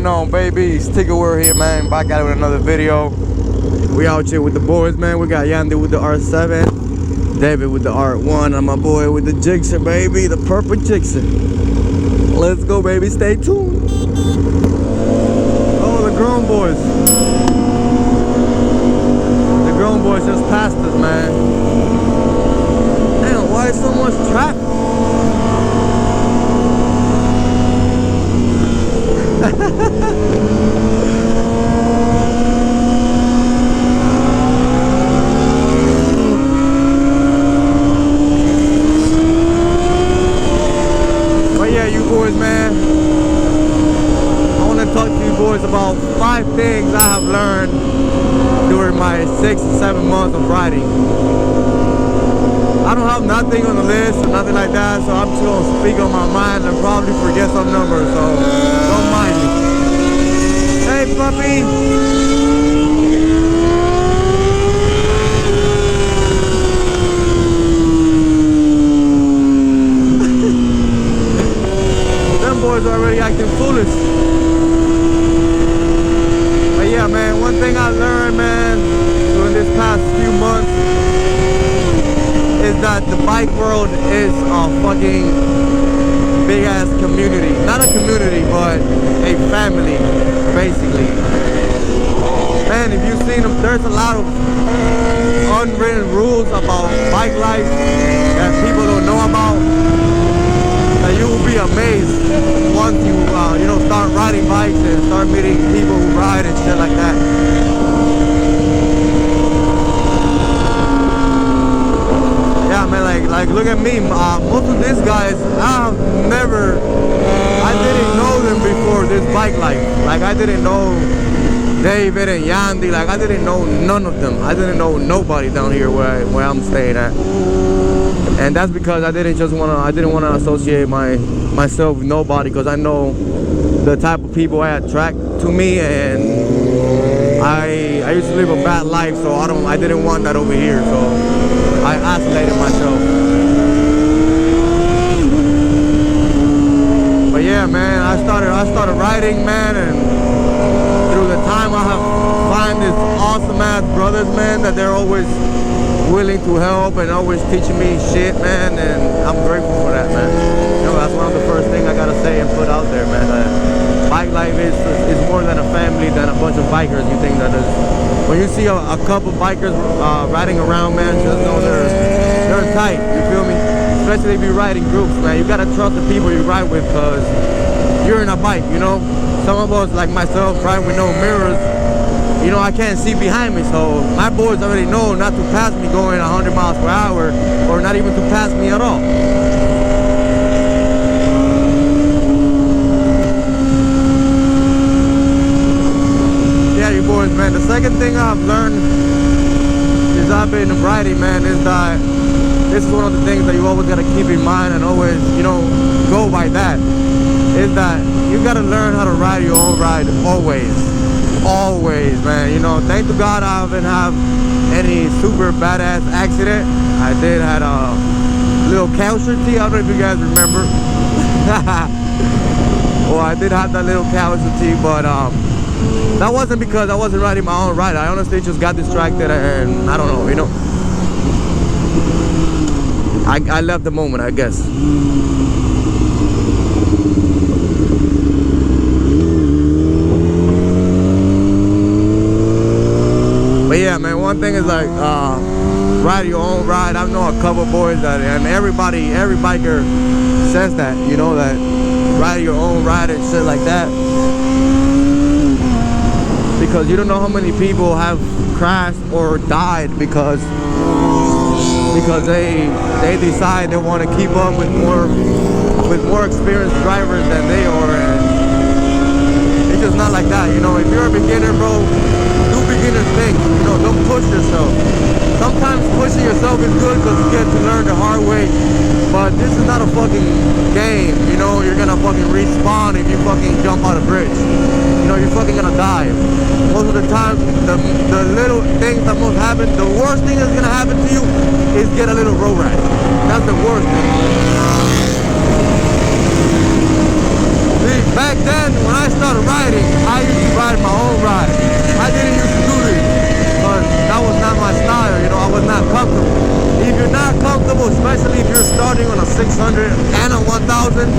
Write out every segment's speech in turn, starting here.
on, baby? Sticker Word here, man. Back at it with another video. We out here with the boys, man. We got Yandy with the R7, David with the R1, and my boy with the Gsxr, baby, the purple Gsxr. Let's go, baby. Stay tuned. Oh, the grown boys. The grown boys just passed us, man. Damn, why is so much traffic? But yeah, you boys, man, I want to talk to you boys about 5 things I have learned during my 6 to 7 months of riding. I don't have nothing on the list or nothing like that, so I'm just going to speak on my mind and probably forget some numbers, so don't mind me. Hey, puppy! Them boys are already acting foolish. But yeah, man, one thing I learned, man, during this past few months is that the bike world is a fucking big ass community. Not a community, but a family, basically. Man, if you've seen them, there's a lot of unwritten rules about bike life that people don't know about. That you will be amazed once you start riding bikes and start meeting people who ride and shit like that. Man, like look at me. Most of these guys, I didn't know them before this bike life. Like, I didn't know David and Yandy. Like, I didn't know none of them. I didn't know nobody down here where I'm staying at. And that's because I didn't want to associate myself with nobody, because I know the type of people I attract to me, and I used to live a bad life, so I didn't want that over here. So I isolated myself. But yeah, man, I started riding, man, and through the time I have found these awesome ass brothers, man, that they're always willing to help and always teaching me shit, man, and I'm grateful for that, man. You know, that's one of the first things I gotta say and put out there, man. Bike life is more than a family, than a bunch of bikers. You think that is. When you see a couple bikers riding around, man, just know they're tight, you feel me? Especially if you ride in groups, man. You gotta trust the people you ride with, because you're in a bike, you know? Some of us, like myself, ride with no mirrors. You know, I can't see behind me, so my boys already know not to pass me going 100 miles per hour, or not even to pass me at all. Boys, man, the second thing I've learned since I've been riding, man, is that this is one of the things that you always gotta keep in mind and always, go by that, is that you gotta learn how to ride your own ride, always, man. Thank to God I haven't had any super badass accident. I did had a little casualty. I don't know if you guys remember. Well, I did have that little casualty, but that wasn't because I wasn't riding my own ride. I honestly just got distracted, and I don't know, I left the moment, I guess. But yeah, man, one thing is like ride your own ride. I know a couple boys that, and every biker says that, that ride your own ride and shit like that. Because you don't know how many people have crashed or died because they decide they want to keep up with more experienced drivers than they are, and it's just not like that. If you're a beginner, bro, do beginner things. Don't push yourself. Sometimes pushing yourself is good because you get to learn the hard way, but this is not a fucking game. You're gonna fucking respawn if you fucking jump out a bridge. You're fucking gonna die. Most of the time, the little things that most happen, the worst thing that's gonna happen to you is get a little road rash. That's the worst thing. See, back then, when I started riding, 600 and a 1000.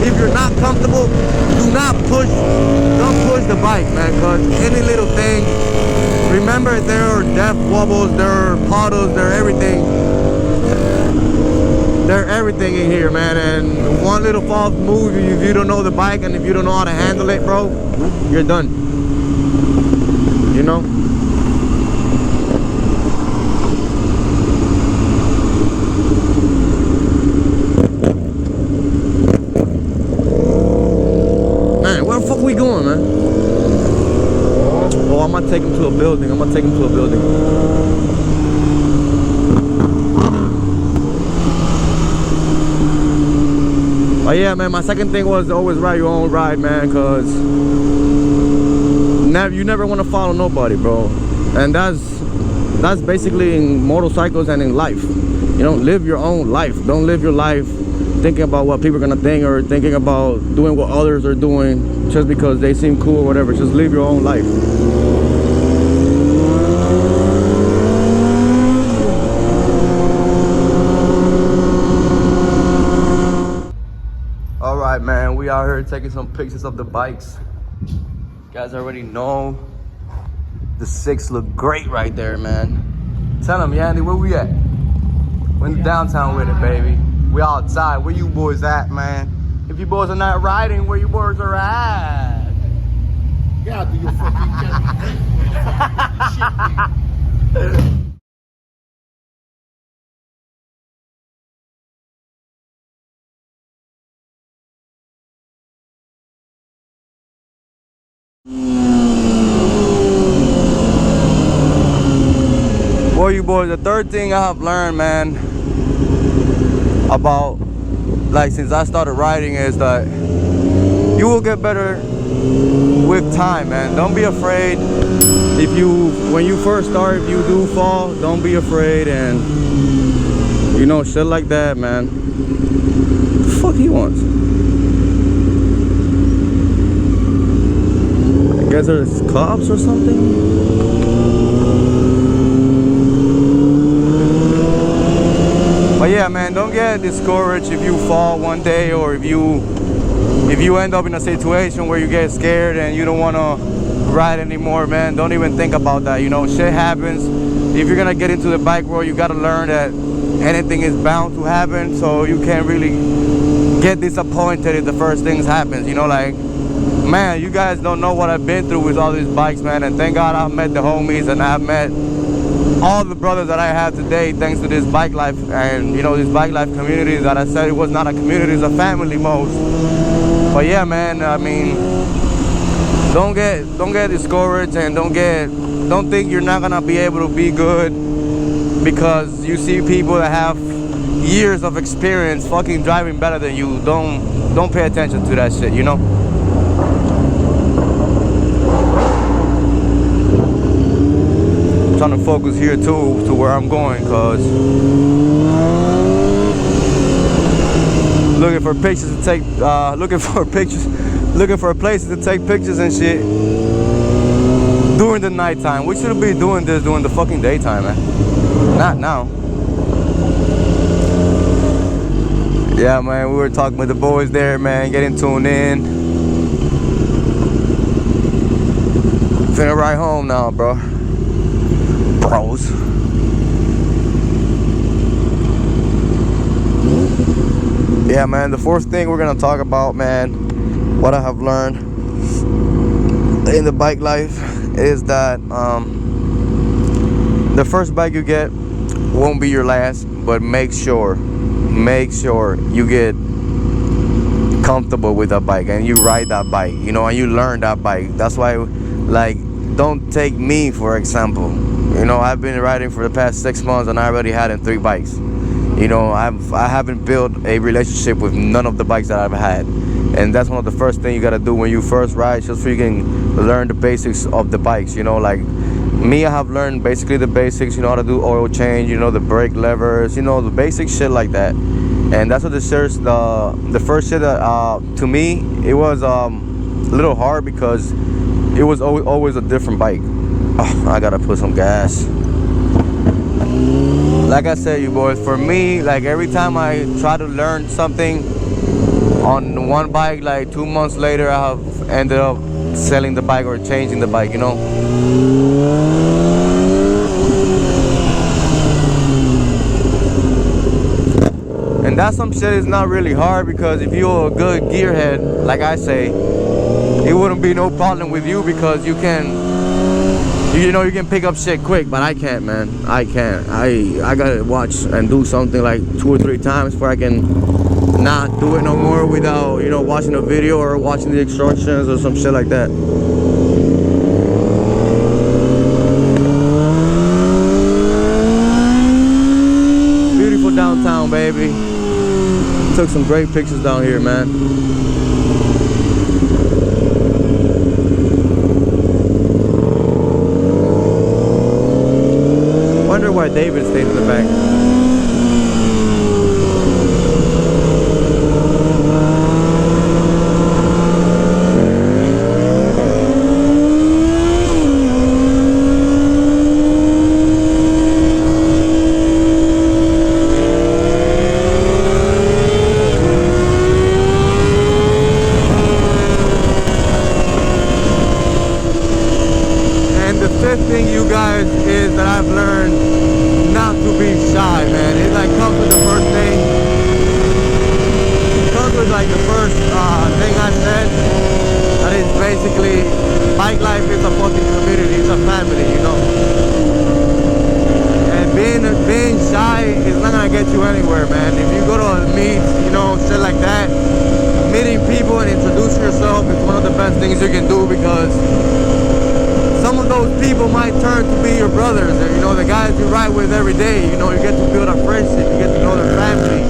If you're not comfortable, don't push the bike, man, because any little thing, remember there are death wobbles, there are puddles, there are everything. They're everything in here, man, and one little false move, if you don't know the bike and if you don't know how to handle it, bro, you're done. You know? Man, where the fuck we going, man? Oh, I'm gonna take him to a building. Oh yeah, man, my second thing was to always ride your own ride, man, because you never want to follow nobody, bro. And that's basically in motorcycles and in life. You know, live your own life. Don't live your life thinking about what people are gonna think or thinking about doing what others are doing just because they seem cool or whatever. Just live your own life. Alright, man, we out here taking some pictures of the bikes. You guys already know the 6 look great right there, man. Tell them, Yandy, where we at? We're in the downtown with it, baby. We outside. Where you boys at, man? If you boys are not riding, where you boys are at? Get out of your fucking shit. Well, you boys, the third thing I have learned, man, about, like, since I started riding is that you will get better with time, man. Don't be afraid. When you first start, if you do fall, don't be afraid, and you know, shit like that, man. What the fuck he wants? I guess there's cops or something. But yeah, man, don't get discouraged if you fall one day, or if you end up in a situation where you get scared and you don't want to ride anymore, man. Don't even think about that. You know, shit happens. If you're gonna get into the bike world, you gotta learn that anything is bound to happen, so you can't really get disappointed if the first things happen. You know, like, man, you guys don't know what I've been through with all these bikes, man, and thank God I've met the homies and I've met all the brothers that I have today thanks to this bike life, and you know, this bike life community that I said it was not a community, it's a family most. But yeah, man, I mean, don't get discouraged, and don't think you're not gonna be able to be good because you see people that have years of experience fucking driving better than you. Don't pay attention to that shit, you know. Trying to focus here too to where I'm going, cause looking for pictures to take, looking for places to take pictures and shit during the nighttime. We should be doing this during the fucking daytime, man. Not now. Yeah, man, we were talking with the boys there, man, getting tuned in. Finna ride home now, bro. Bros. Yeah, man, the fourth thing we're gonna talk about, man, what I have learned in the bike life is that the first bike you get won't be your last, but make sure you get comfortable with that bike and you ride that bike, you know, and you learn that bike. That's why, like, don't take me for example. You know, I've been riding for the past 6 months and I already had 3 bikes. You know, I haven't built a relationship with none of the bikes that I've had, and that's one of the first things you gotta do when you first ride, just so you can learn the basics of the bikes. You know, like me, I have learned basically the basics. You know, how to do oil change, you know, the brake levers, you know, the basic shit like that. And that's what the first shit that to me it was a little hard because it was always a different bike. Oh, I gotta put some gas. like I said, you boys, for me, like every time I try to learn something on one bike, like 2 months later I have ended up selling the bike or changing the bike, you know. And that's some shit is not really hard, because if you're a good gearhead, like I say, it wouldn't be no problem with you, because you know you can pick up shit quick. But I can't, man. I can't. I gotta watch and do something like 2 or 3 times before I can not do it no more without, you know, watching a video or watching the instructions or some shit like that. Beautiful downtown, baby. Took some great pictures down here, man. Wonder why David stayed in the back. Thing, you guys, is that I've learned not to be shy, man. It like comes with the first thing. It comes with like the first thing I said. That is basically, bike life is a fucking community. It's a family, you know. And being shy is not gonna get you anywhere, man. If you go to a meet, you know, shit like that, meeting people and introducing yourself is one of the best things you can do, because some of those people might turn to be your brothers, and you know, the guys you ride with every day. You know, you get to build a friendship, you get to know their family.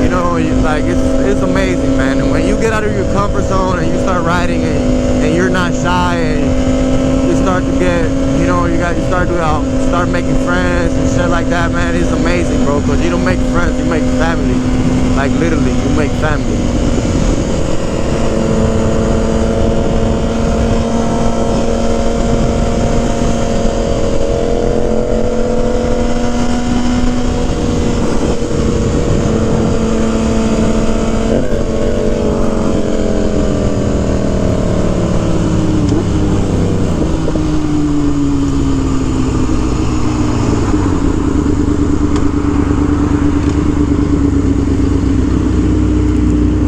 You know, like it's amazing, man. And when you get out of your comfort zone and you start riding, and you're not shy, and you start to get, you know, you start making friends and shit like that, man. It's amazing, bro. Because you don't make friends, you make family. Like literally, you make family.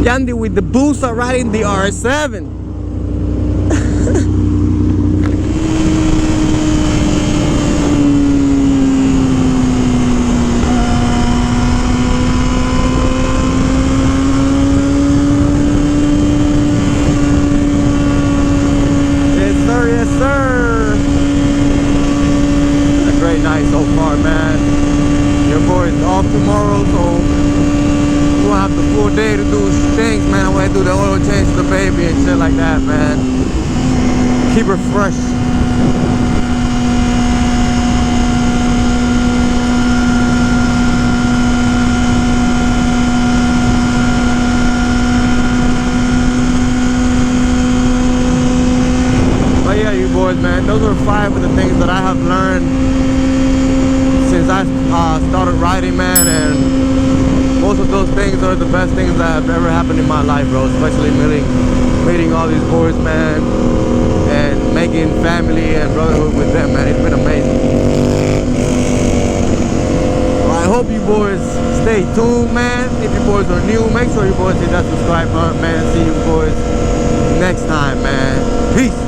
Yandy with the boost are riding the R7. Yes sir, yes sir. A great night so far, man. Your boy is off tomorrow, so we'll have the full day to do things, man. I want to do the oil change to the baby and shit like that, man. Keep her fresh. But yeah, you boys, man, those are 5 of the things that I have learned since I started riding, man. And most of those things are the best things that have ever happened in my life, bro. Especially meeting all these boys, man, and making family and brotherhood with them, man. It's been amazing. Well, I hope you boys stay tuned, man. If you boys are new, make sure you boys hit that subscribe button, man. See you boys next time, man. Peace.